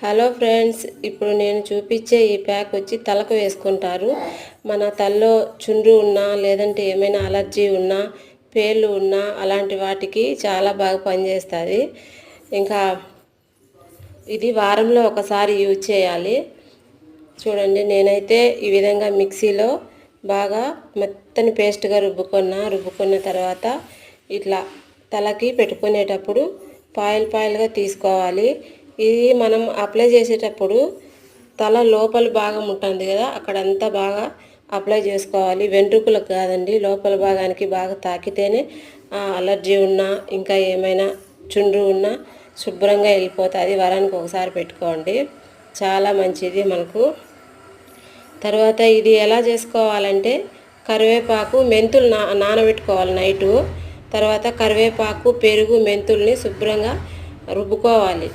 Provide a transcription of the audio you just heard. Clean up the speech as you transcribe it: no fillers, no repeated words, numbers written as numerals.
Hello friends, ఇప్పుడు నేను చూపించే ఈ ప్యాక్ వచ్చి తలకు వేసుకుంటారు. మన తలలో చుండ్రు ఉన్నా లేదంటే ఏమైనా అలర్జీ ఉన్నా పేర్లు ఉన్నా అలాంటి వాటికి చాలా బాగా పనిచేస్తుంది. ఇంకా ఇది వారంలో ఒకసారి యూజ్ చేయాలి. చూడండి, నేనైతే ఈ విధంగా మిక్సీలో బాగా మెత్తని పేస్ట్గా రుబ్బుకున్న తర్వాత ఇట్లా తలకి పెట్టుకునేటప్పుడు పాయలుగా తీసుకోవాలి. ఇది మనం అప్లై చేసేటప్పుడు తల లోపల భాగం ఉంటుంది కదా, అక్కడంతా బాగా అప్లై చేసుకోవాలి. వెంట్రుకలకు కాదండి, లోపల భాగానికి బాగా తాకితేనే అలర్జీ ఉన్నా ఇంకా ఏమైనా చుండ్రు ఉన్నా శుభ్రంగా వెళ్ళిపోతుంది. వారానికి ఒకసారి పెట్టుకోండి, చాలా మంచిది మనకు. తర్వాత ఇది ఎలా చేసుకోవాలంటే కరివేపాకు మెంతులు నానబెట్టుకోవాలి నైటు. తర్వాత కరివేపాకు పెరుగు మెంతుల్ని శుభ్రంగా రుబ్బుకోవాలి.